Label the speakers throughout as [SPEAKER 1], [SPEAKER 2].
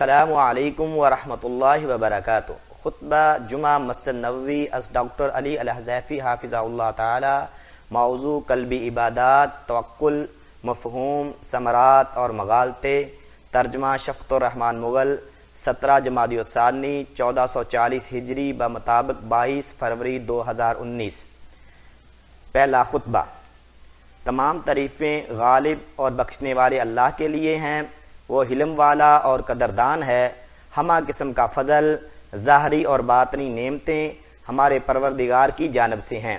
[SPEAKER 1] अस्सलामु अलैकुम व रहमतुल्लाहि व बरकातुहू। खुतबा जुमा मस्जिद नबवी अस डॉक्टर अली अल हज़ैफ़ी हाफ़िज़हुल्लाह ताला। मौजू कल्बी इबादात, तवक्कुल, मफ़हूम, समरात और मगालते। तर्जमा शफ़क़ुर रहमान मुग़ल। 17 जमादी सानी 1440 हिजरी ब मुताबिक 22 फरवरी 2019। पहला खुतबा। तमाम तारीफ़ें गालिब और बख्शने वाले अल्लाह के लिए हैं। वो हिल्म वाला और कदरदान है। हमा किस्म का फजल, ज़ाहरी और बातनी नेमतें हमारे परवरदिगार की जानिब से हैं।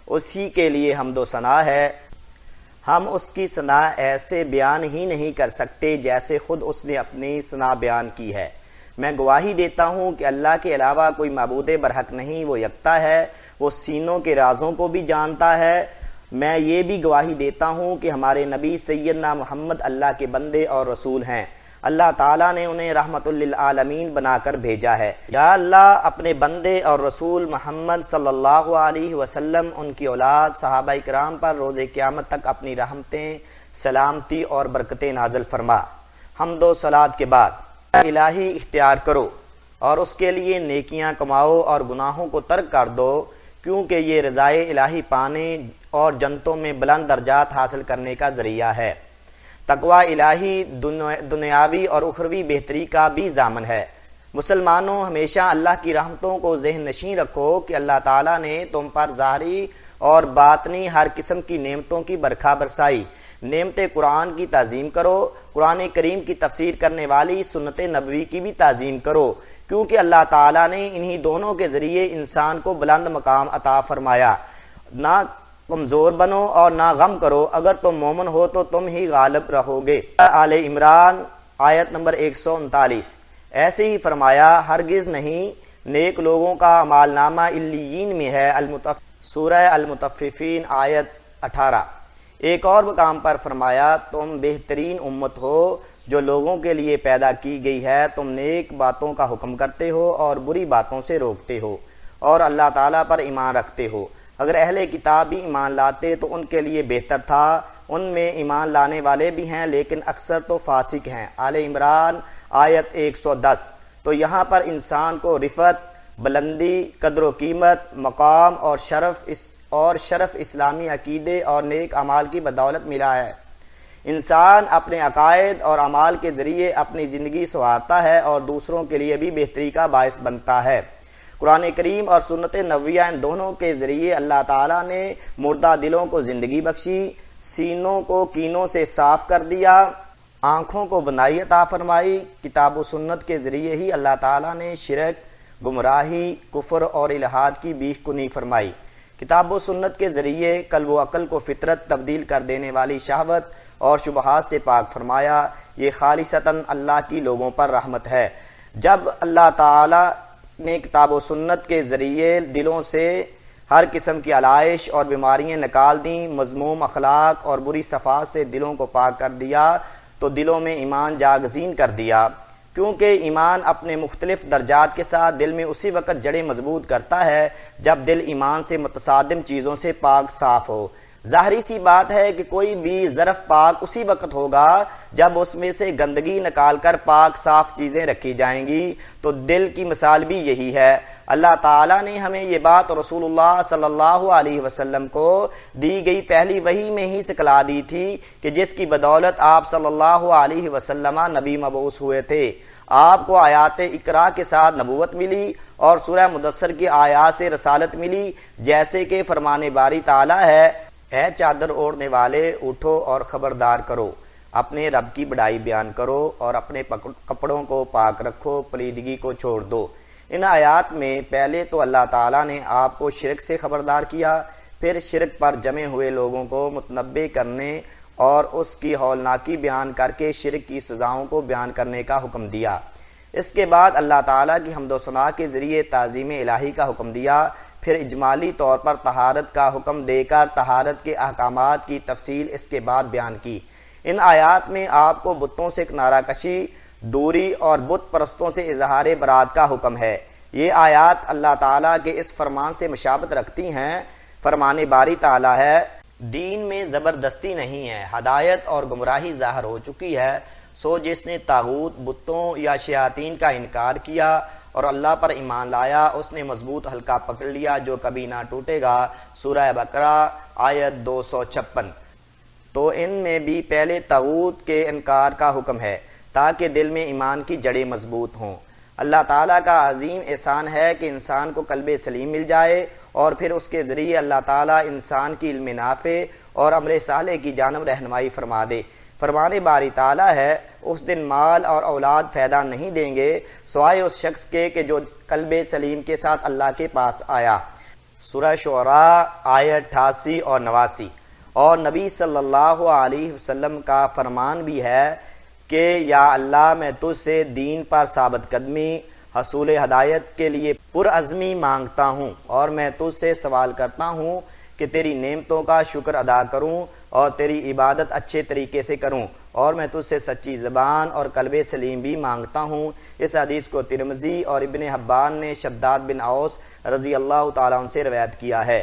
[SPEAKER 1] उसी के लिए हम्दो सना है। हम उसकी सना ऐसे बयान ही नहीं कर सकते जैसे खुद उसने अपनी सना बयान की है। मैं गवाही देता हूँ कि अल्लाह के अलावा कोई माबूद बरहक नहीं, वो यकता है। वो सीनों के राजों को भी जानता है। मैं ये भी गवाही देता हूँ कि हमारे नबी सैयदना मोहम्मद अल्लाह के बंदे और रसूल हैं। अल्लाह ताला ने उन्हें रहमतुल लिल आलमीन बनाकर भेजा है। या अल्लाह अपने बंदे और रसूल मोहम्मद सल्लल्लाहु अलैहि वसल्लम, उनकी औलाद, सहाबा इकराम पर रोज़े क़यामत तक अपनी रहमतें, सलामती और बरकतें नाज़िल फरमा। हम्दो सलात के बाद इलाही इख्तियार करो और उसके लिए नेकियां कमाओ और गुनाहों को तर्क कर दो, क्योंकि ये रज़ाए इलाही पाने और जन्नतों में बुलंद दर्जात हासिल करने का जरिया है। तकवा इलाही दुनियावी और उखरवी बेहतरी का भी जामन है। मुसलमानों, हमेशा अल्लाह की रहमतों को ज़हन नशीं रखो कि अल्लाह ताला ने तुम पर ज़ाहरी और बातनी हर किस्म की नेमतों की बरखा बरसाई। नेमते कुरान की ताज़ीम करो। कुरान करीम की तफसीर करने वाली सुन्नत नबवी की भी ताज़ीम करो, क्योंकि अल्लाह ताला ने इन्हीं दोनों के जरिए इंसान को बुलंद मकाम अता फरमाया। ना कमजोर बनो और ना गम करो। अगर तुम मोमिन हो तो तुम ही गालिब रहोगे। आले इमरान आयत नंबर 139। ऐसे ही फरमाया, हरगिज नहीं, नेक लोगों का अमालनामा इल्लियीन में है। सूरह अल-मुतफ़्फ़िफ़ीन आयत 18। एक और मकाम पर फरमाया, तुम बेहतरीन उम्मत हो जो लोगों के लिए पैदा की गई है। तुम नेक बातों का हुक्म करते हो और बुरी बातों से रोकते हो और अल्लाह ताला पर ईमान रखते हो। अगर अहले किताब भी ईमान लाते तो उनके लिए बेहतर था। उनमें ईमान लाने वाले भी हैं, लेकिन अक्सर तो फासिक हैं। आले इमरान आयत 110। तो यहाँ पर इंसान को रिफत, बुलंदी, कदर कीमत, मकाम और शरफ इस्लामी अकीदे और नेक अमाल की बदौलत मिला है। इंसान अपने अकायद और अमाल के जरिए अपनी जिंदगी संवारता है और दूसरों के लिए भी बेहतरी का बायस बनता है। कुरान करीम और सुन्नत नबविया, इन दोनों के जरिए अल्लाह ताला ने मुर्दा दिलों को जिंदगी बख्शी, सीनों को कीनों से साफ कर दिया, आंखों को बनाई अता फरमाई। किताब व सुन्नत के जरिए ही अल्लाह ताला ने शिरक, गुमराही, कुफर और इल्हाद की बीख कुनी फरमाई। किताब व सुन्नत के जरिए कल्ब व अकल को फितरत तब्दील कर देने वाली शहवत और शुबहात से पाक फरमाया। ये खालिसतन अल्लाह की लोगों पर रहमत है। जब अल्लाह ताला ने किताब व सुन्नत के जरिए दिलों से हर किस्म की आलाइश और बीमारियां निकाल दी, मजमूम अखलाक और बुरी सफ़ात से दिलों को पाक कर दिया, तो दिलों में ईमान जागजीन कर दिया। क्योंकि ईमान अपने मुख्तलिफ दर्जात के साथ दिल में उसी वक़्त जड़ें मजबूत करता है जब दिल ईमान से मुतसादिम चीज़ों से पाक साफ हो। जाहिरी सी बात है कि कोई भी ज़रफ़ पाक उसी वक़्त होगा जब उसमें से गंदगी निकाल कर पाक साफ चीज़ें रखी जाएंगी। तो दिल की मिसाल भी यही है। अल्लाह ताला ने हमें ये बात रसूलुल्लाह सल्लल्लाहु अलैहि वसल्लम को दी गई पहली वही में ही सिखला दी थी कि जिसकी बदौलत आप सल्लल्लाहु अलैहि वसल्लम नबी मबऊस हुए थे। आपको आयात इकरा के साथ नबूवत मिली और सूरह मुदस्सर की आयात से रसालत मिली। जैसे कि फरमाने बारी ताला है, ऐ चादर ओढ़ने वाले, उठो और खबरदार करो, अपने रब की बड़ाई बयान करो और अपने कपड़ों को पाक रखो, पलीदगी को छोड़ दो। इन आयात में पहले तो अल्लाह ताला ने आपको शिरक से खबरदार किया, फिर शिरक पर जमे हुए लोगों को मुतनब्बे करने और उसकी हौलनाकी बयान करके शिरक की सजाओं को बयान करने का हुक्म दिया। इसके बाद अल्लाह ताला की हम्दो सना के जरिए ताज़ीम इलाही का हुक्म दिया। फिर इजमाली तौर पर तहारत का हुक्म देकर तहारत के अहकामात की तफसील इसके बाद बयान की। इन आयात में आपको बुतों से किनारा कशी, दूरी और बुत परस्तों से इजहार बरात का हुक्म है। ये आयात अल्लाह ताला के इस फरमान से मुशाबत रखती हैं। फरमाने बारी ताला है, दीन में जबरदस्ती नहीं है, हदायत और गुमराही जाहिर हो चुकी है। सो जिसने तागूत, बुतों या शयातीन का इनकार किया और अल्लाह पर ईमान लाया, उसने मजबूत हल्का पकड़ लिया जो कभी ना टूटेगा। सूरह बकरा आयत 256। तो इनमें भी पहले तागूत के इनकार का हुक्म है ताकि दिल में ईमान की जड़ें मजबूत हों। अल्लाह ताला का अजीम एहसान है कि इंसान को कल्बे सलीम मिल जाए और फिर उसके जरिए अल्लाह ताला इंसान की इल्म नाफे और अमरे साले की जानब रहनुमाई फरमा दे। फरमाने बारी ताला है, उस दिन माल और औलाद फायदा नहीं देंगे सिवाय उस शख्स के जो कल्बे सलीम के साथ अल्लाह के पास आया। सूरह शुअरा आयत 88 और 89। और नबी सल्लल्लाहु अलैहि वसल्लम का फरमान भी है कि या अल्लाह, मैं तुझसे दीन पर साबित कदमी, हसूल हदायत के लिए पुरअज़मी मांगता हूँ और मैं तुझसे सवाल करता हूँ कि तेरी नेमतों का शुक्र अदा करूँ और तेरी इबादत अच्छे तरीके से करूँ, और मैं तुझसे सच्ची ज़बान और कल्बे सलीम भी मांगता हूँ। इस हदीस को तिरमिज़ी और इब्ने हब्बान ने शद्दाद बिन औस रज़ी अल्लाह ताला अन्हु से रवायत किया है।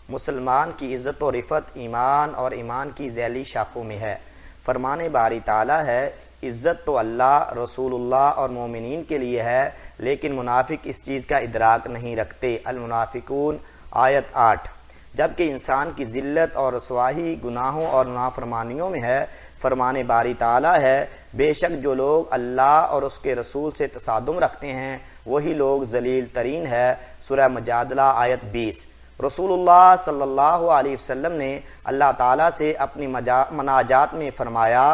[SPEAKER 1] मुसलमान की इज़्ज़त और रिफ़त ईमान और ईमान की ज़ैली शाखों में है। फरमाने बारी ताला है, इज़्ज़त तो अल्लाह, रसूलुल्लाह और मोमिनीन के लिए है, लेकिन मुनाफिक इस चीज़ का इदराक नहीं रखते। अल मुनाफिकून आयत 8। जबकि इंसान की जिल्लत और रसवाही गुनाहों और नाफरमानियों में है। फरमाने बारी ताला है, बेशक जो लोग अल्लाह और उसके रसूल से तसादुम रखते हैं वही लोग जलील तरीन है। सूरह मुजादला आयत 20। रसूलुल्लाह सल्लल्लाहु अलैहि वसल्लम ने अल्लाह ताला से अपनी मनाजात में फरमाया,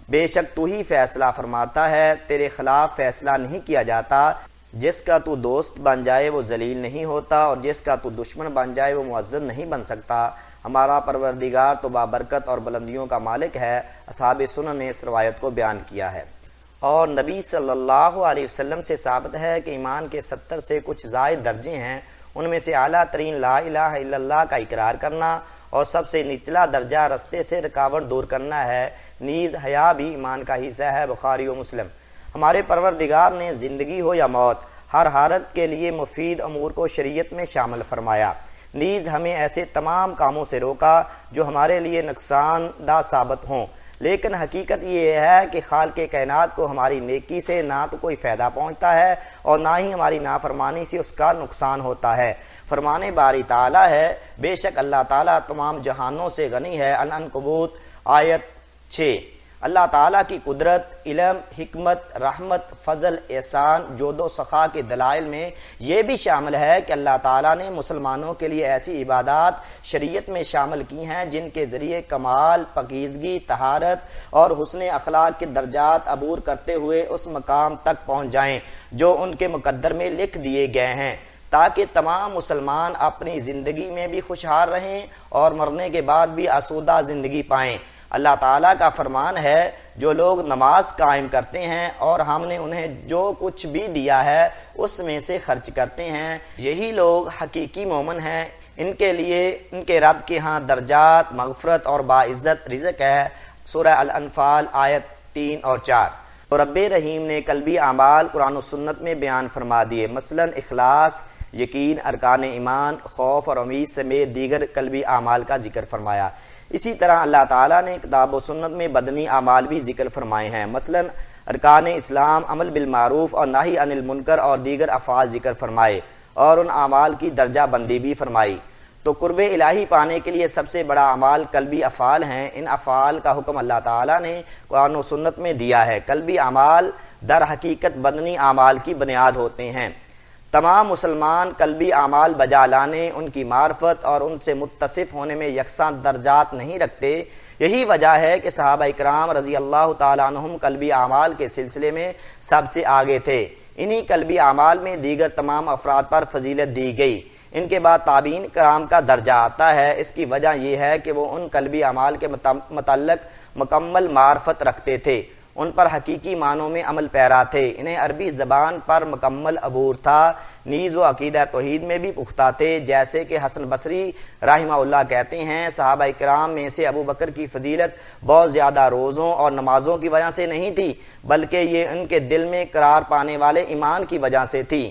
[SPEAKER 1] बेशक तू ही फैसला फरमाता है, तेरे खिलाफ फैसला नहीं किया जाता। जिसका तू दोस्त बन जाए वो जलील नहीं होता और जिसका तू दुश्मन बन जाए वो मुअज़्ज़ज़ नहीं बन सकता। हमारा परवरदिगार तो बाबरकत और बुलंदियों का मालिक है। असहाब सुनन ने इस रवायत को बयान किया है। और नबी सल्लल्लाहु अलैहि वसल्लम से साबित है कि ईमान के 70 से कुछ ज़ायद दर्जे हैं। उनमें से आला तरीन ला इलाहा इल्लल्लाह का इकरार करना और सबसे निचला दर्जा रस्ते से रुकावट दूर करना है। नीज हया भी ईमान का हिस्सा है। बुखारी और मुस्लिम। हमारे परवरदिगार ने जिंदगी हो या मौत हर हालत के लिए मुफीद अमूर को शरीयत में शामिल फरमाया। नीज हमें ऐसे तमाम कामों से रोका जो हमारे लिए नुकसानदा साबित हों, लेकिन हकीकत ये है कि खाल के कायनात को हमारी नेकी से ना तो कोई फायदा पहुंचता है और ना ही हमारी नाफरमानी से उसका नुकसान होता है। फरमाने बारी ताला है, बेशक अल्लाह ताला तमाम जहानों से गनी है। अल-अनकबूत आयत 6। अल्लाह ताला की कुदरत, इल्म, हिकमत, रहमत, फजल, एहसान, जोदो सखा के दलाइल में यह भी शामिल है कि अल्लाह ताला ने मुसलमानों के लिए ऐसी इबादत शरीयत में शामिल की हैं जिनके जरिए कमाल, पकीजगी, तहारत और हुस्न अखलाक के दर्जात अबूर करते हुए उस मकाम तक पहुँच जाएं जो उनके मुकद्दर में लिख दिए गए हैं, ताकि तमाम मुसलमान अपनी जिंदगी में भी खुशहाल रहें और मरने के बाद भी आसूदा जिंदगी पाएं। अल्लाह ताला का फरमान है, जो लोग नमाज कायम करते हैं और हमने उन्हें जो कुछ भी दिया है उसमें से खर्च करते हैं, यही लोग हकीकी मोमिन हैं। इनके लिए इनके रब के यहाँ दर्जात, मगफरत और बाइज्जत रिज़्क है। सूरह अल-अनफाल आयत 3 और 4। तो रब्बे रहीम ने कल्बी आमाल कुरान और सुन्नत में बयान फरमा दिए। मसलन इखलास, यकीन, अरकान ईमान, खौफ और उम्मीद समेत दीगर कल्बी आमाल का जिक्र फरमाया। इसी तरह अल्लाह ताला ने किताब व सुन्नत में बदनी आमाल भी जिक्र फरमाए हैं। मसलन अरकान इस्लाम, अमल बिल मारूफ और नाही अनिल मुनकर और दीगर अफ़ाल जिक्र फरमाए और उन आमाल की दर्जा बंदी भी फरमाई। तो कुर्बे इलाही पाने के लिए सबसे बड़ा अमाल कल्बी अफ़ाल हैं। इन अफ़ाल का हुक्म अल्लाह ताला ने कुरान व सुन्नत में दिया है। कल्बी अमाल दर हकीकत बदनी आमाल की बुनियाद होते हैं। तमाम मुसलमान कल्बी आमाल बजा लाने, उनकी मार्फत और उनसे मुत्तसिफ होने में यकसां दर्जात नहीं रखते। यही वजह है कि सहाबा इकराम रजी अल्लाह ताला अन्हुम कल्बी आमाल के सिलसिले में सबसे आगे थे। इन्हीं कल्बी आमाल में दीगर तमाम अफराद पर फजीलत दी गई। इनके बाद ताबीन कराम का दर्जा आता है। इसकी वजह यह है कि वो उन कल्बी आमाल के मुतल्लक मुकम्मल मार्फत रखते थे, उन पर हकीकी मानों में अमल पैरा थे, इन्हें अरबी जबान पर मुकम्मल अबूर था, नीज व अकीदा तौहीद में भी पुख्ता थे। जैसे कि हसन बसरी राहिमाहुल्लाह कहते हैं, सहाबा इकराम में से अबू बकर की फजीलत बहुत ज्यादा रोज़ों और नमाजों की वजह से नहीं थी, बल्कि ये उनके दिल में करार पाने वाले ईमान की वजह से थी।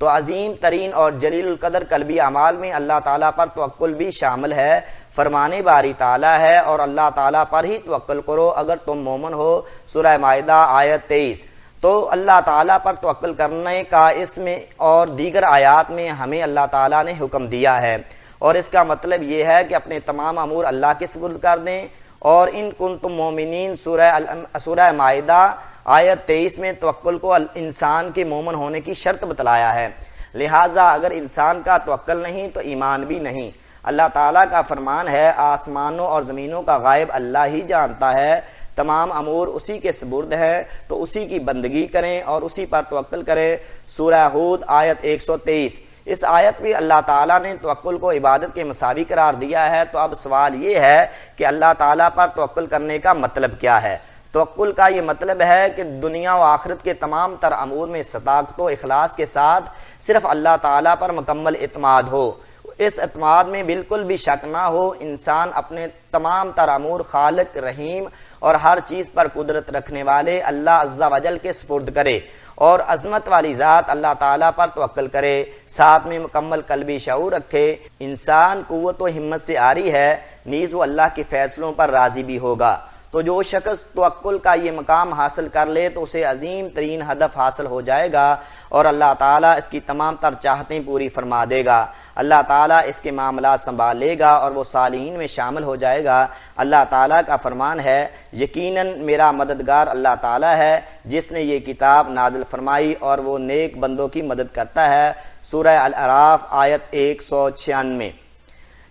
[SPEAKER 1] तो अजीम तरीन और जलील कदर कल्बी अमाल में अल्लाह ताला पर तवक्कुल भी शामिल है। फरमाने बारी ताला है और अल्लाह ताला पर ही तवक्कुल करो अगर तुम मोमिन हो। सूरह माइदा आयत 23। तो अल्लाह ताला पर तवक्कुल करने का इसमें और दीगर आयात में हमें अल्लाह ताला ने हुक्म दिया है, और इसका मतलब यह है कि अपने तमाम अमूर अल्लाह के सुपुर्द कर दें। और इन कुंतुम मोमिनीन सूरह माइदा आयत 23 में तवक्कुल को इंसान के मोमिन होने की शर्त बतलाया है। लिहाजा अगर इंसान का तवक्कुल नहीं तो ईमान भी नहीं। अल्लाह ताला का फरमान है, आसमानों और जमीनों का गायब अल्लाह ही जानता है, तमाम अमूर उसी के सुपुर्द है, तो उसी की बंदगी करें और उसी पर तवक्कुल करें। सूरह हूद आयत 123। इस आयत में अल्लाह ताला ने तवक्कुल को इबादत के मुसावी करार दिया है। तो अब सवाल ये है कि अल्लाह ताला पर तवक्कुल करने का मतलब क्या है। तवक्कुल का ये मतलब है कि दुनिया व आखिरत के तमाम तर अमूर में सदाकत व इखलास के साथ सिर्फ अल्लाह ताला पर मुकम्मल इत्माद हो, इस इत्माद में बिल्कुल भी शक ना हो। इंसान अपने तमाम तर अमूर खालिक रहीम और हर चीज पर कुदरत रखने वाले अल्लाह अज़्ज़ा वजल के सुपुर्द करे और अजमत वाली जात अल्लाह ताला पर तवक्कुल करे, साथ में मुकम्मल कल्बी शऊर रखे। इंसान कुव्वत व हिम्मत से आरी है, नीज वो अल्लाह के फैसलों पर राजी भी होगा। तो जो शख्स तवक्कुल का ये मकाम हासिल कर ले तो उसे अजीम तरीन हदफ हासिल हो जाएगा और अल्लाह ताला इसकी तमाम तर चाहतें पूरी फरमा देगा। अल्लाह ताला इसके मामला संभाल लेगा और वो सालिहीन में शामिल हो जाएगा। अल्लाह ताला का फरमान है, यकीनन मेरा मददगार अल्लाह ताला है जिसने ये किताब नाजिल फरमाई और वो नेक बंदों की मदद करता है। सूरह अल अराफ आयत 196।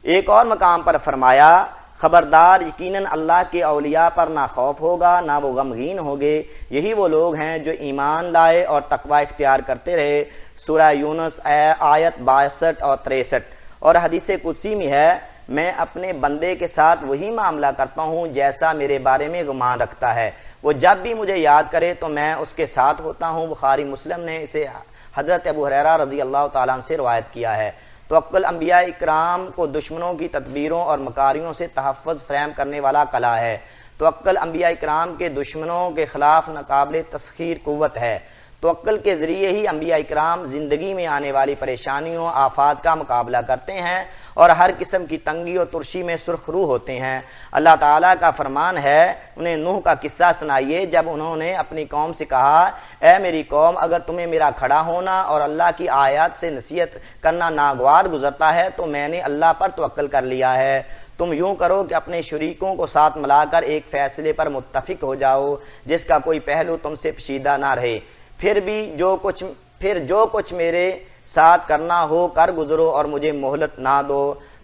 [SPEAKER 1] एक और मकाम पर फरमाया, खबरदार यकीनन अल्लाह के औलिया पर ना खौफ होगा ना वो गमगीन होंगे, यही वो लोग हैं जो ईमान लाए और तकवा इख्तियार करते रहे। सूरह यूनुस आयत 62 और 63। और हदीस कुदसी में है, मैं अपने बंदे के साथ वही मामला करता हूँ जैसा मेरे बारे में गुमान रखता है, वो जब भी मुझे याद करे तो मैं उसके साथ होता हूँ। बुखारी मुस्लिम ने इसे हजरत अबू हुरैरा रजी अल्लाह तआला अन्हु से रवायत किया है। तवक्कुल अंबिया इकराम को दुश्मनों की तदबीरों और मकारियों से तहफ़्फ़ुज़ फराहम करने वाला कला है। तवक्कुल अंबिया इकराम के दुश्मनों के खिलाफ नाकाबिले तस्खीर कुव्वत है। तवक्कुल के जरिए ही अंबिया इकराम जिंदगी में आने वाली परेशानियों आफात का मुकाबला करते हैं और हर किस्म की तंगी और तुर्शी में सुरखरू होते हैं। अल्लाह ताला का फरमान है, उन्हें नूह का किस्सा सुनाइए जब उन्होंने अपनी कौम से कहा, ए मेरी कौम, अगर तुम्हें मेरा खड़ा होना और अल्लाह की आयत से नसीहत करना नागवार गुजरता है तो मैंने अल्लाह पर तवक्कुल कर लिया है। तुम यूं करो कि अपने शरीकों को साथ मिलाकर एक फैसले पर मुत्तफिक हो जाओ जिसका कोई पहलू तुमसे पोशीदा ना रहे, फिर जो कुछ मेरे साथ करना हो कर गुजरो और मुझे मोहलत ना दो।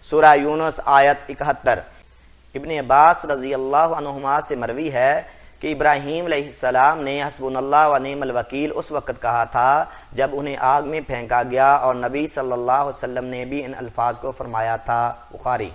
[SPEAKER 1] सूरह यूनुस आयत 71। इब्ने अब्बास रजी अल्लाह अन्हुमा से मरवी है कि इब्राहीम अलैहिस्सलाम ने हस्बुनल्लाह व निअमल वकील उस वक़्त कहा था जब उन्हें आग में फेंका गया, और नबी सल्लल्लाहु अलैहि वसल्लम ने भी इन अल्फाज को फरमाया था। बुखारी।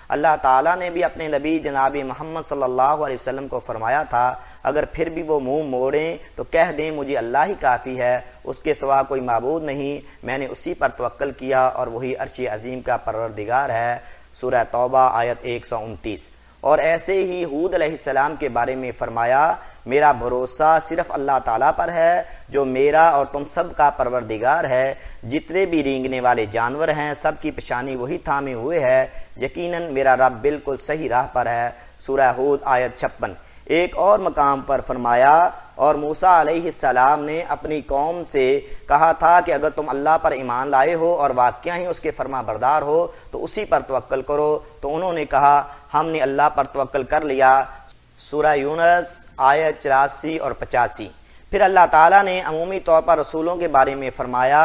[SPEAKER 1] अल्लाह ताला ने भी अपने नबी जनाब मोहम्मद सल्लल्लाहु अलैहि वसल्लम को फरमाया था, अगर फिर भी वो मुंह मोड़ें तो कह दें मुझे अल्लाह ही काफ़ी है, उसके सिवा कोई माबूद नहीं, मैंने उसी पर तवक्कुल किया और वही अर्श अजीम का परवरदिगार है। सूरह तौबा आयत 129। और ऐसे ही हूद अलैहिस्सलाम के बारे में फरमाया, मेरा भरोसा सिर्फ अल्लाह ताला पर है जो मेरा और तुम सब का परवरदिगार है। जितने भी रेंगने वाले जानवर हैं सब की पेशानी वही थामे हुए है, यकीनन मेरा रब बिल्कुल सही राह पर है। सूरह हूद आयत 56। एक और मकाम पर फरमाया, और मूसा अलैहिस्सलाम ने अपनी कौम से कहा था कि अगर तुम अल्लाह पर ईमान लाए हो और वाकया ही उसके फरमा बरदार हो तो उसी पर तवक्कुल करो, तो उन्होंने कहा हमने अल्लाह पर तवक्कुल कर लिया। सूरह यूनुस आयत 84 और 85। फिर अल्लाह ताला ने अमूमी तौर पर रसूलों के बारे में फरमाया,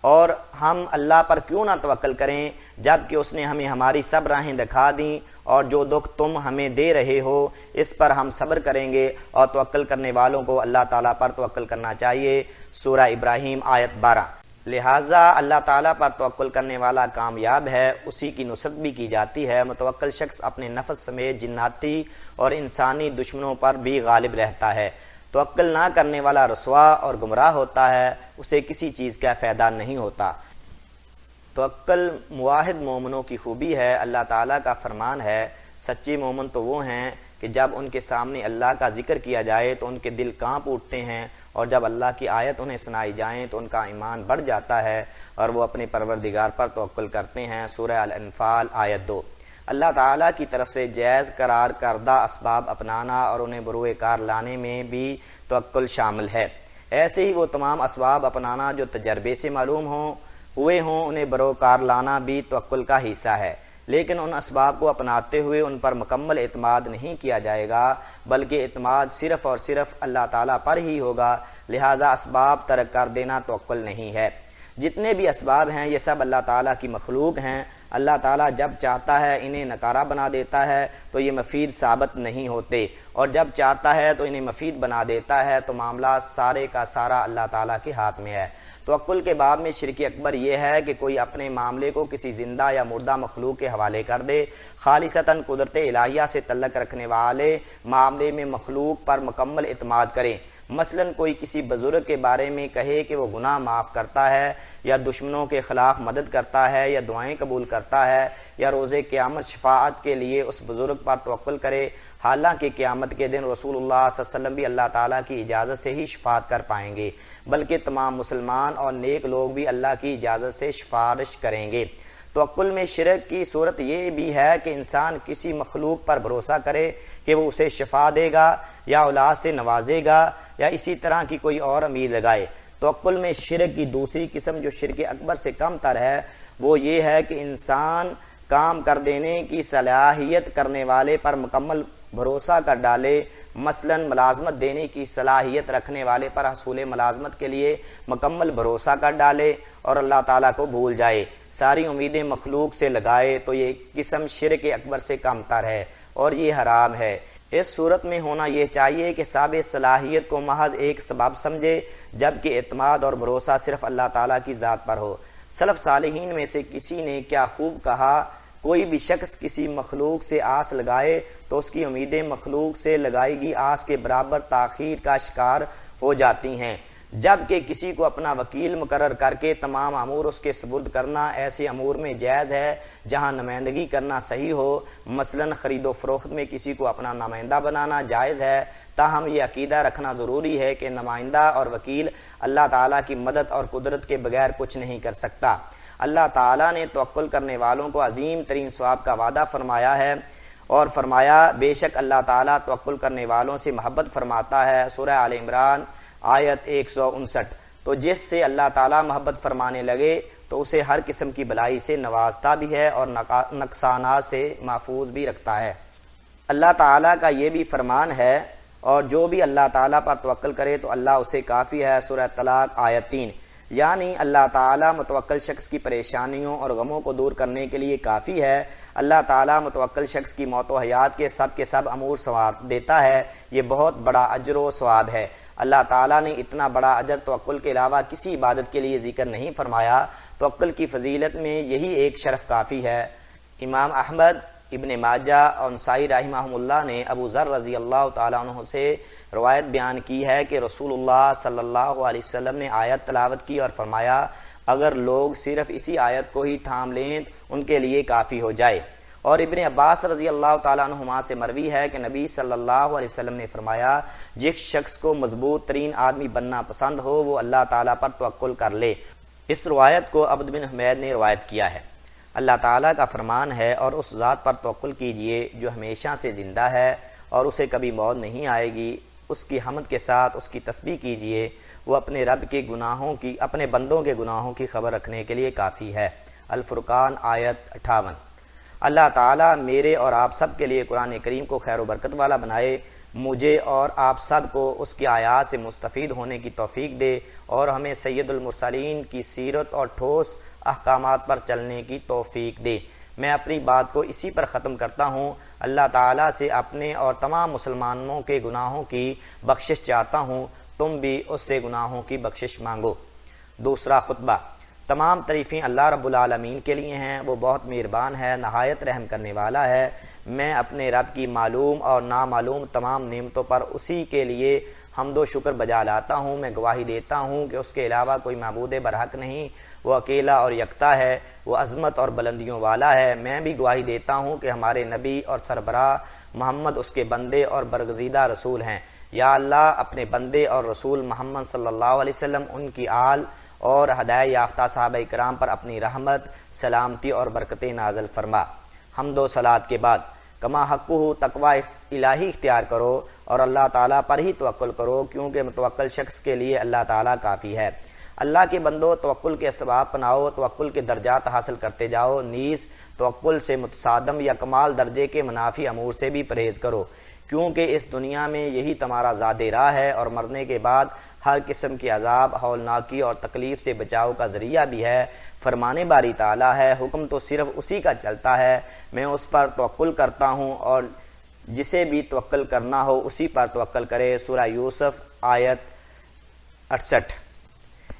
[SPEAKER 1] और हम अल्लाह पर क्यों ना तवक्कुल करें जबकि उसने हमें हमारी सब राहें दिखा दी, और जो दुख तुम हमें दे रहे हो इस पर हम सब्र करेंगे, और तवक्कुल करने वालों को अल्लाह ताला पर तवक्कुल करना चाहिए। सूरह इब्राहीम आयत 12। लिहाजा अल्लाह ताला पर तवक्कुल करने वाला कामयाब है, उसी की नुसरत भी की जाती है। मुतवक्किल शख्स अपने नफ्स समेत जिन्नाती और इंसानी दुश्मनों पर भी गालिब रहता है। तवक्कुल ना करने वाला रसवा और गुमराह होता है, उसे किसी चीज़ का फ़ायदा नहीं होता। तवक्कुल मुवाहिद मोमिनों की खूबी है। अल्लाह ताला का फरमान है, सच्चे मोमिन तो वो हैं कि जब उनके सामने अल्लाह का जिक्र किया जाए तो उनके दिल कांप उठते हैं, और जब अल्लाह की आयत उन्हें सुनाई जाए तो उनका ईमान बढ़ जाता है और वो अपने परवरदिगार पर तवक्कुल करते हैं। सूरह अल-अनफाल आयत 2। अल्लाह ताला की तरफ से जायज़ करार करदा असबाब अपनाना और उन्हें बरूए कार लाने में भी तवक्कुल शामिल है। ऐसे ही वो तमाम असबाब अपनाना जो तजर्बे से मालूम हुए हों, उन्हें बरूए कार लाना भी तवक्कुल का हिस्सा है। लेकिन उन असबाब को अपनाते हुए उन पर मुकम्मल एतमाद नहीं किया जाएगा, बल्कि एतमाद सिर्फ और सिर्फ अल्लाह ताला पर ही होगा। लिहाजा असबाब तरक कर देना तवक्कुल नहीं है। जितने भी असबाब हैं ये सब अल्लाह ताला की मखलूक हैं। अल्लाह ताला जब चाहता है इन्हें नकारा बना देता है तो ये मफीद साबित नहीं होते, और जब चाहता है तो इन्हें मफीद बना देता है। तो मामला सारे का सारा अल्लाह ताला के हाथ में है। तवक्कुल के बाब में शिरक अकबर यह है कि कोई अपने मामले को किसी जिंदा या मुर्दा मखलूक के हवाले कर दे। खालिसतन कुदरत इलाहिया से तल्लक रखने वाले मामले में मखलूक पर मुकम्मल इत्माद करें। मसलन कोई किसी बुजुर्ग के बारे में कहे कि वो गुनाह माफ़ करता है, या दुश्मनों के खिलाफ मदद करता है, या दुआएं कबूल करता है, या रोज़े क़यामत शफाअत के लिए उस बुजुर्ग पर तवक्कुल करे। हालांकि क़यामत के दिन रसूलुल्लाह सल्लल्लाहु अलैहि वसल्लम भी अल्लाह ताला की इजाज़त से ही शफाअत कर पाएंगे, बल्कि तमाम मुसलमान और नेक लोग भी अल्लाह की इजाज़त से सिफारिश करेंगे। तवक्कुल में शिरक की सूरत ये भी है कि इंसान किसी मखलूक पर भरोसा करे कि वो उसे शफा देगा या औलाद से नवाजेगा या इसी तरह की कोई और उम्मीद लगाए। तवक्कुल में शिरक की दूसरी किस्म जो शिरक अकबर से कम तर है वो ये है कि इंसान काम कर देने की सलाहियत करने वाले पर मुकम्मल भरोसा कर डाले। मसलन मुलाजमत देने की सलाहियत रखने वाले पर हसूल मुलाजमत के लिए मुकम्मल भरोसा कर डाले और अल्लाह ताला को भूल जाए, सारी उम्मीदें मखलूक से लगाए, तो ये किस्म शिरक अकबर से कम तर है और ये हराम है। इस सूरत में होना यह चाहिए कि साबित सलाहियत को महज एक सबब समझे, जबकि एतमाद और भरोसा सिर्फ अल्लाह ताला की ज़ात पर हो। सलफ सालिहीन में से किसी ने क्या खूब कहा, कोई भी शख्स किसी मखलूक से आस लगाए तो उसकी उम्मीदें मखलूक से लगाएगी आस के बराबर ताखीर का शिकार हो जाती हैं। जबकि किसी को अपना वकील मुकर्रर करके तमाम अमूर उसके सुपुर्द करना ऐसे अमूर में जायज़ है जहां नुमाइंदगी करना सही हो। मसलन खरीदो फरोख्त में किसी को अपना नुमाइंदा बनाना जायज़ है, ताहम ये अकीदा रखना ज़रूरी है कि नुमाइंदा और वकील अल्लाह ताला की मदद और कुदरत के बगैर कुछ नहीं कर सकता। अल्लाह ताला ने तवक्कुल करने वालों को अजीम तरीन सवाब का वादा फरमाया है और फरमाया बेशक अल्लाह ताला तवक्कुल करने वालों से मोहब्बत फरमाता है। सूरह आल इमरान आयत 159। तो जिससे अल्लाह ताला मोहब्बत फरमाने लगे तो उसे हर किस्म की भलाई से नवाजता भी है और नुकसानात से महफूज भी रखता है। अल्लाह ताला का ये भी फरमान है और जो भी अल्लाह ताला पर तवक्कुल करे तो अल्लाह उसे काफ़ी है। सूरह तलाक आयत 3। यानी अल्लाह ताला मुतवक्किल शख्स की परेशानियों और गमों को दूर करने के लिए काफ़ी है। अल्लाह ताला मुतवक्किल शख्स की मौत व हयात के सब अमूर सवाब देता है। ये बहुत बड़ा अजर व सवाब है। अल्लाह ताला ने इतना बड़ा अजर तवक्कुल के अलावा किसी इबादत के लिए जिक्र नहीं फरमाया। तवक्कुल की फजीलत में यही एक शरफ काफ़ी है। इमाम अहमद, इब्न माजा और नसाई रहमहुल्लाह ने अबू ज़र रज़ी अल्लाह तआला अन्हु से रवायत बयान की है कि रसूलुल्लाह सल्लल्लाहु अलैहि वसल्लम ने आयत तलावत की और फरमाया अगर लोग सिर्फ इसी आयत को ही थाम लें उनके लिए काफ़ी हो जाए। और इब्न अब्बास रज़ी अल्लाह तआला अन्हुमा से मरवी है कि नबी सल्लल्लाहु अलैहि वसल्लम ने फरमाया जिस शख्स को मजबूत तरीन आदमी बनना पसंद हो वो अल्लाह ताला पर तवक्कुल कर ले। इस रवायत को अब्द बिन हुमैद ने रवायत किया है। अल्लाह ताला का फरमान है और उस ज़ात पर तवक्कुल कीजिए जो हमेशा से ज़िंदा है और उसे कभी मौत नहीं आएगी। उसकी हमद के साथ उसकी तस्बीह कीजिए, वो अपने रब के गुनाहों की, अपने बंदों के गुनाहों की खबर रखने के लिए काफ़ी है। अल फुरकान आयत 58। अल्लाह ताला मेरे और आप सब के लिए कुरान करीम को खैर बरकत वाला बनाए, मुझे और आप सब को उसकी आयात से मुस्तफ़ीद होने की तौफीक दे और हमें सैयदुल मुरसलीन की सीरत और ठोस अहकामात पर चलने की तौफीक दे। मैं अपनी बात को इसी पर ख़त्म करता हूँ। अल्लाह ताला से अपने और तमाम मुसलमानों के गुनाहों की बख्शिश चाहता हूँ, तुम भी उससे गुनाहों की बख्शिश मांगो। दूसरा खुतबा। तमाम तरीफ़ें अल्लाह रब्बुल आलमीन के लिए हैं, वो बहुत मेहरबान है, नहायत रहम करने वाला है। मैं अपने रब की मालूम और नामालूम तमाम नेमतों पर उसी के लिए हम्दो शुक्र बजा लाता हूँ। मैं गवाही देता हूँ कि उसके अलावा कोई माबूद बरहक नहीं, वो अकेला और यकता है, वो अज़मत और बुलंदियों वाला है। मैं भी गवाही देता हूँ कि हमारे नबी और सरबराह मोहम्मद उसके बंदे और बरगज़ीदा रसूल हैं। या अल्लाह अपने बंदे और रसूल मोहम्मद सल्लल्लाहु अलैहि वसल्लम, उनकी आल और हदायत याफ्ता सहाबा इकराम पर अपनी रहमत, सलामती और बरकतें नाज़िल फरमा। हम्दो सलात के बाद। कमा हक़्क़ुहु तक़वा इलाही इख्तियार करो और अल्लाह ताला पर ही तवक्कुल करो, क्योंकि मुतवक्किल शख्स के लिए अल्लाह ताला काफ़ी है। अल्लाह के बंदो, तवक्कुल के असबाब अपनाओ, तवक्कुल के दर्जात हासिल करते जाओ। नीज़ तवक्कुल से मुतसादम या कमाल दर्जे के मुनाफी अमूर से भी परहेज़ करो, क्योंकि इस दुनिया में यही तुम्हारा ज़ादे राह है और मरने के बाद हर किस्म की अजाब, हौलनाकी और तकलीफ से बचाव का ज़रिया भी है। फरमाने बारी ताला है, हुक्म तो सिर्फ उसी का चलता है। मैं उस पर तवक्कुल करता हूँ और जिसे भी तवक्कुल करना हो उसी पर तवक्कुल करे। सूरह यूसुफ आयत 68।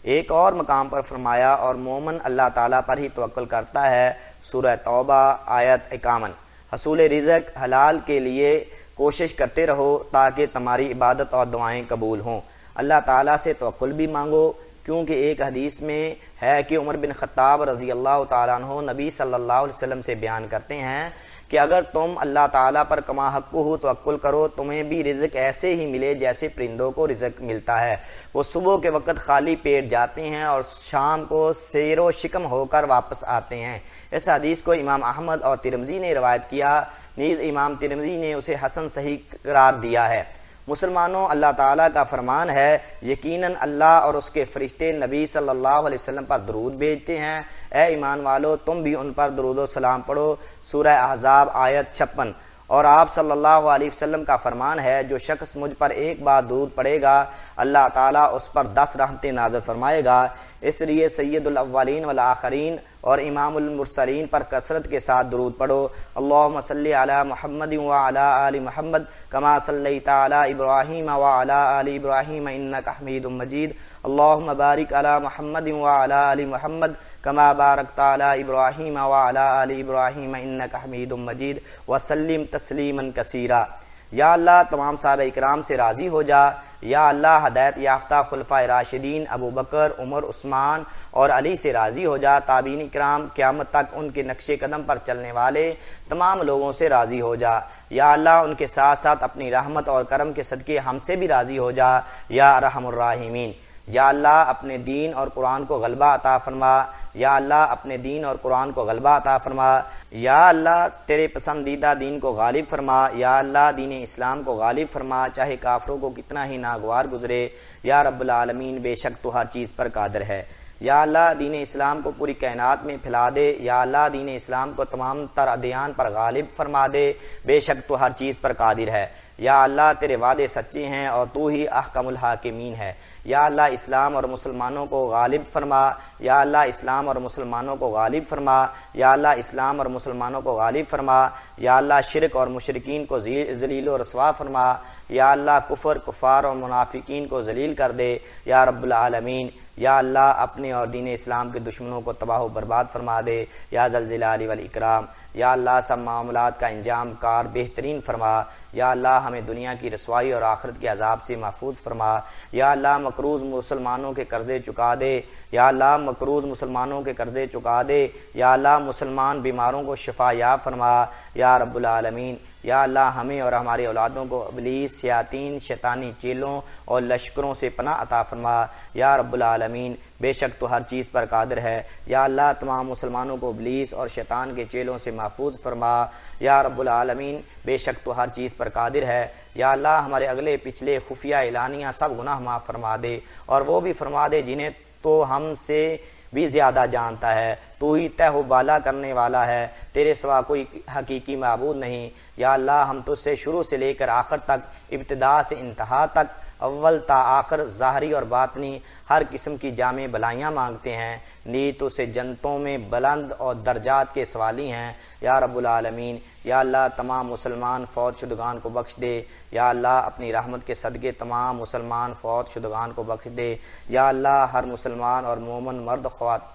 [SPEAKER 1] एक और मकाम पर फरमाया, और मोमिन अल्लाह ताला पर ही तवक्कुल करता है। सूरह तौबा आयत 51। हसूल रिज़्क़ हलाल के लिए कोशिश करते रहो ताकि तुम्हारी इबादत और दुआएं कबूल हों। अल्लाह ताला से तवक्कुल भी मांगो, क्योंकि एक हदीस में है कि उमर बिन खत्ताब रज़ी अल्लाह ताला अन्हु नबी सल्लल्लाहु अलैहि वसल्लम से बयान करते हैं कि अगर तुम अल्लाह ताला पर कमा हक़्क़ुहु तवक्कुल करो, तुम्हें भी रिज़्क़ ऐसे ही मिले जैसे परिंदों को रिज़्क़ मिलता है। वो सुबह के वक़्त खाली पेट जाते हैं और शाम को सैरो शिकम होकर वापस आते हैं। इस हदीस को इमाम अहमद और तिरमिज़ी ने रवायत किया। नीज़ इमाम तिरमिज़ी ने उसे हसन सही करार दिया है। मुसलमानों, अल्लाह ताला का फरमान है, यकीनन अल्लाह और उसके फरिश्ते नबी सल्लल्लाहु अलैहि वसल्लम पर दरूद भेजते हैं। ए ईमान वालो, तुम भी उन पर दरूद व सलाम पढ़ो। सूरह अहज़ाब आयत 56। और आप सल्लल्लाहु अलैहि वसल्लम का फरमान है, जो शख्स मुझ पर एक बार दरूद पढ़ेगा, अल्लाह ताला उस पर 10 रहमतें नाज़िल फरमाएगा। इसलिए सैयदुल अव्वलीन वल आखिरीन और इमामुल मुरसलीन पर कसरत के साथ दरूद पढ़ो। अल्लाहुम्मा सल्लि अला मुहम्मद व अला आलि मुहम्मद कमा सल्लैता अला इब्राहीम व अला आलि इब्राहीम इन्नका हमीदुम मजीद। अल्लाहुम्मा बारिक अला मुहम्मद व अला आलि मुहम्मद कमा बारकता अला इब्राहीम व अला आलि इब्राहीम इन्नका हमीदुम मजीद व सल्लिम तस्लीमन कसीरा। या अल्लाह, तमाम साहब इकराम से राज़ी हो जा। या अल्लाह, हदायत याफ्ता खुलफा राशिदीन अबू बकर, उमर, उस्मान और अली से राज़ी हो जा। ताबीन इकराम, क़यामत तक उनके नक्शे कदम पर चलने वाले तमाम लोगों से राज़ी हो जा। या अल्लाह, उनके साथ साथ अपनी रहमत और करम के सदक़े हमसे भी राज़ी हो जा। या अरहमुर राहिमीन। या अल्लाह, अपने दीन और कुरान को गलबा अता फरमा। या अल्लाह, अपने दीन और कुरान को गलबा अता फरमा। या अल्लाह, तेरे पसंदीदा दीन को गालिब फरमा। या अल्लाह, दीन इस्लाम को गालिब फरमा, चाहे काफरों को कितना ही नागवार गुजरे। या रब्बुल आलमीन, बेशक तो हर चीज़ पर कादिर है। या अल्लाह, दीन इस्लाम को पूरी कायनात में फैला दे। या अल्लाह, दीन इस्लाम को तमाम तर अदियान पर गालिब फरमा दे, बेशक तो हर चीज़ पर कादिर है। या अल्लाह, तेरे वादे सच्चे हैं और तू ही अहकमुल हाकिमीन है। या अल्लाह, इस्लाम और मुसलमानों को गालिब फरमा। या अल्लाह, इस्लाम और मुसलमानों को गालिब फरमा। या अल्लाह, इस्लाम और मुसलमानों को गालिब फरमा। या अल्लाह, शिरक और मुशरिकीन को ज़लील और रसवा फरमा। या अल्लाह, कुफर, कुफार और मुनाफिकीन को जलील कर दे। या रब्बुल आलमीन, या अल्लाह, अपने और दीन इस्लाम के दुश्मनों को तबाह व बर्बाद फरमा दे। या ज़ल जलाली वल इकराम। या अल्लाह, सब मामलात का इंजाम कार बेहतरीन फरमा। या अल्लाह, हमें दुनिया की रसवाई और आखिरत के अजाब से महफूज फरमा। या अल्लाह, मकरूज मुसलमानों के कर्जे चुका दे। या अल्लाह, मकरूज मुसलमानों के कर्जे चुका दे। या अल्लाह, मुसलमान बीमारों को शिफा याब फरमा। या रब्बुल आलमीन, या अल्लाह, हमें और हमारे औलादों को इब्लीस, शयातीन, शैतानी चेलों और लश्करों से पनाह अता फरमा। या रब्बुल आलमीन, बेशक तो हर चीज़ पर कादिर है। या अल्लाह, तमाम मुसलमानों को इब्लीस और शैतान के चेलों से महफूज फरमा। या रब्बुल आलमीन, बेशक तो हर चीज़ पर कादिर है। या अल्लाह, हमारे अगले पिछले खुफिया एलानिया सब गुनाह माफ़ फरमा दे, और वो भी फरमा दे जिन्हें तो हमसे भी ज़्यादा जानता है। तू ही तह बाला करने वाला है, तेरे सिवा कोई हकीकी माबूद नहीं। या अल्लाह, हम तुझसे शुरू से लेकर आखिर तक, इब्तिदा से इंतहा तक, अव्वल ता आखिर, ज़ाहरी और बातनी हर किस्म की जामे भलाइयाँ मांगते हैं। नीत उसे जन्नतों में बुलंद और दर्जात के सवाली हैं। या रब्बुल आलमीन, या अल्लाह, तमाम मुसलमान फौत शुदगान को बख्श दे। या अल्लाह, अपनी रहमत के सदक़े तमाम मुसलमान फौत शुदगान को बख्श दे। या अल्लाह, हर मुसलमान और मोमन मर्द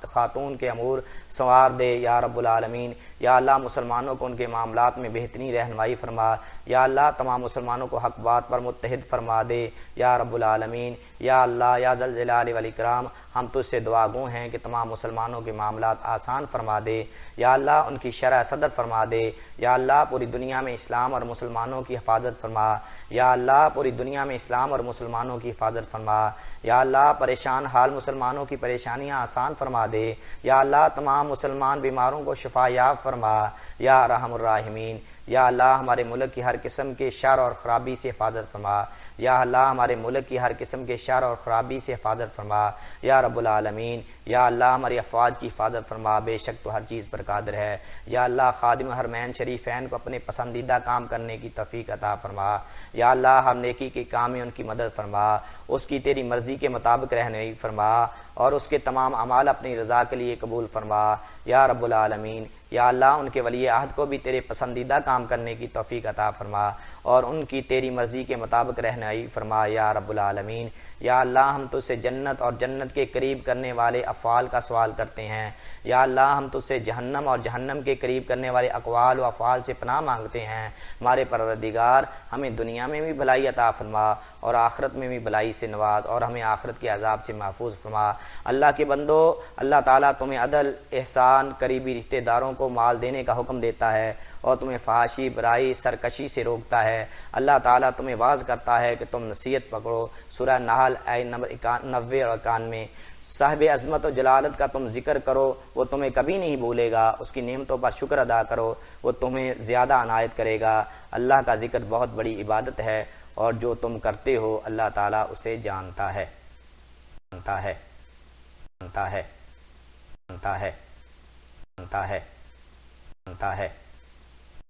[SPEAKER 1] खातून के अमूर संवार दे। या रब्बुल आलमीन, या अल्लाह, मुसलमानों को उनके मामलात में बेहतरीन रहनुमाई फरमा। या अल्लाह तमाम मुसलमानों को हक बात पर मुत्तहिद फरमा दे या रब्बुल आलमीन। या अल्लाह या ज़ल जलाल वल इकराम, हम तुझसे दुआ गो हैं कि तमाम मुसलमानों के मामलात आसान फरमा दे। या अल्लाह उनकी शरह सदर फरमा दे। या अल्लाह पूरी दुनिया में इस्लाम और मुसलमानों की हिफाजत फरमा। या अल्लाह पूरी दुनिया में इस्लाम और मुसलमानों की हिफाजत फरमा। या अल्लाह परेशान हाल मुसलमानों की परेशानियां आसान फरमा दे। या अल्लाह तमाम मुसलमान बीमारों को शिफा याब फरमा या रहमुर राहिमीन। या अल्लाह हमारे मुल्क की हर किस्म के शर और ख़राबी से हिफाजत फरमा। या अल्लाह हमारे मुल्क की हर किस्म के शर और ख़राबी से हिफाजत फरमा या रब्बुल आलमीन। या अल्लाह हमारी अफवाज की हिफाजत फरमा, बेशक तो हर चीज़ पर कादिर है। या अल्लाह खादिम हरमैन शरीफैन को अपने पसंदीदा काम करने की तौफीक अता फरमा। या अल्लाह हम नेकी के काम में उनकी मदद फरमा, उसकी तेरी मर्ज़ी के मुताबिक रहनुमाई फरमा और उसके तमाम अमाल अपनी रज़ा के लिए कबूल फरमा या रब्बुल आलमीन। या अल्लाह उनके वली अहद को भी तेरे पसंदीदा काम करने की तौफीक अता फरमा और उनकी तेरी मर्ज़ी के मुताबिक रहनुमाई फरमा या रब्बुल आलमीन। या अल्लाह हम तुझसे जन्नत और जन्नत के करीब करने वाले अफ़आल का सवाल करते हैं। या अल्लाह हम तुझसे जहन्नम और जहन्नम के करीब करने वाले अक़वाल व अफ़आल से पनाह मांगते हैं। हमारे परवरदिगार, हमें दुनिया में भी भलाई अता फरमा और आखिरत में भी भलाई से नवाज और हमें आखिरत के अजाब से महफूज फरमा। अल्लाह के बंदो, अल्लाह ताला तुम्हें अदल, एहसान, करीबी रिश्तेदारों को माल देने का हुक्म देता है और तुम्हें फहाशी, बुराई, सरकशी से रोकता है। अल्लाह ताला तुम्हें वाज करता है कि तुम नसीहत पकड़ो। सूरह नहल आयत नंबर 90 और 91। साहिब अज़मत और जलालत का तुम जिक्र करो, वो तुम्हें कभी नहीं भूलेगा। उसकी नेमतों पर शुक्र अदा करो, वो तुम्हें ज़्यादा अनायत करेगा। अल्लाह का जिक्र बहुत बड़ी इबादत है और जो तुम करते हो अल्लाह ताला उसे जानता है, जानता है, जानता है, जानता है, जानता है, जानता है।